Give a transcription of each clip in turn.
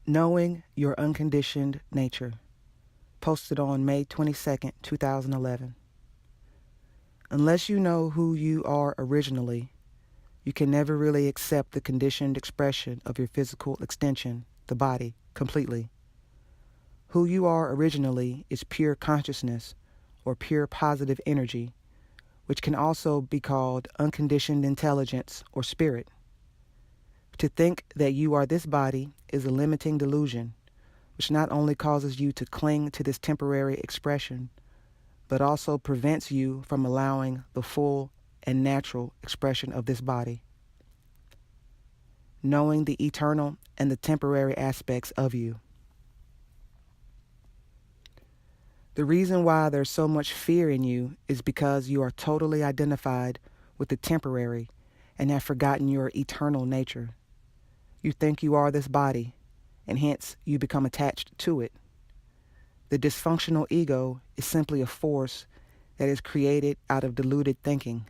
Knowing Your Unconditioned Nature, posted on May 22nd, 2011. Unless you know who you are originally, you can never really accept the conditioned expression of your physical extension, the body, completely. Who you are originally is pure consciousness or pure positive energy, which can also be called unconditioned intelligence or spirit. To think that you are this body is a limiting delusion, which not only causes you to cling to this temporary expression, but also prevents you from allowing the full and natural expression of this body. Knowing the eternal and the temporary aspects of you. The reason why there's so much fear in you is because you are totally identified with the temporary and have forgotten your eternal nature. You think you are this body, and hence you become attached to it. The dysfunctional ego is simply a force that is created out of deluded thinking,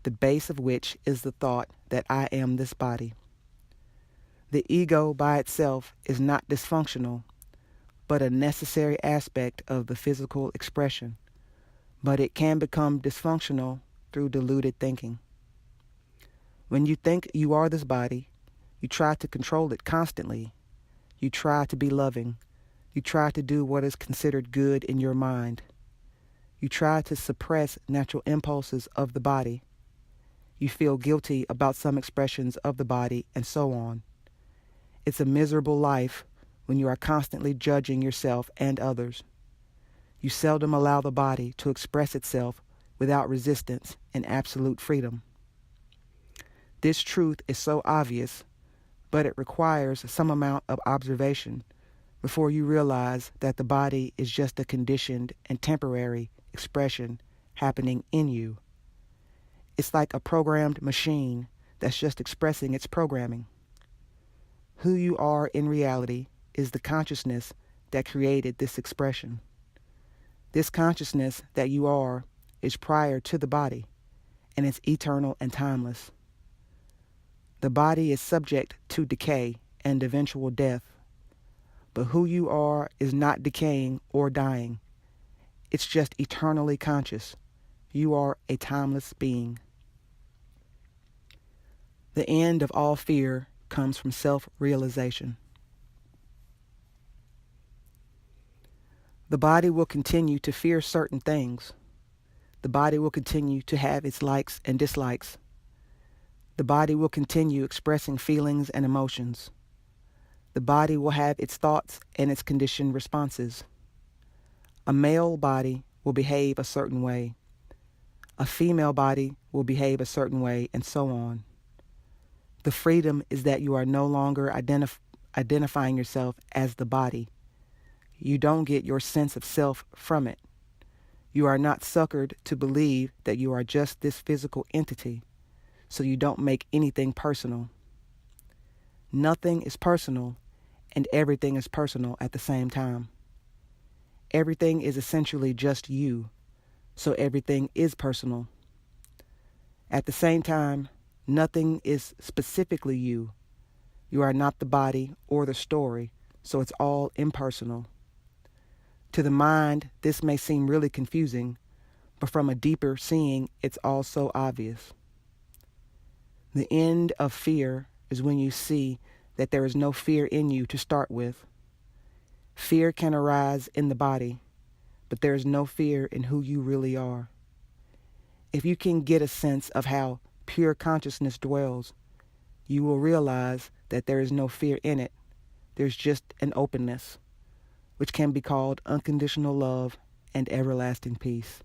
the base of which is the thought that I am this body. The ego by itself is not dysfunctional, but a necessary aspect of the physical expression, but it can become dysfunctional through deluded thinking. When you think you are this body, you try to control it constantly. You try to be loving. You try to do what is considered good in your mind. You try to suppress natural impulses of the body. You feel guilty about some expressions of the body, and so on. It's a miserable life when you are constantly judging yourself and others. You seldom allow the body to express itself without resistance and absolute freedom. This truth is so obvious, but it requires some amount of observation before you realize that the body is just a conditioned and temporary expression happening in you. It's like a programmed machine that's just expressing its programming. Who you are in reality is the consciousness that created this expression. This consciousness that you are is prior to the body, and it's eternal and timeless. The body is subject to decay and eventual death, but who you are is not decaying or dying. It's just eternally conscious. You are a timeless being. The end of all fear comes from self-realization. The body will continue to fear certain things. The body will continue to have its likes and dislikes. The body will continue expressing feelings and emotions. The body will have its thoughts and its conditioned responses. A male body will behave a certain way. A female body will behave a certain way, and so on. The freedom is that you are no longer identifying yourself as the body. You don't get your sense of self from it. You are not suckered to believe that you are just this physical entity, so you don't make anything personal. Nothing is personal, and everything is personal at the same time. Everything is essentially just you, so everything is personal. At the same time, nothing is specifically you. You are not the body or the story, so it's all impersonal. To the mind, this may seem really confusing, but from a deeper seeing, it's all so obvious. The end of fear is when you see that there is no fear in you to start with. Fear can arise in the body, but there is no fear in who you really are. If you can get a sense of how pure consciousness dwells, you will realize that there is no fear in it. There's just an openness, which can be called unconditional love and everlasting peace.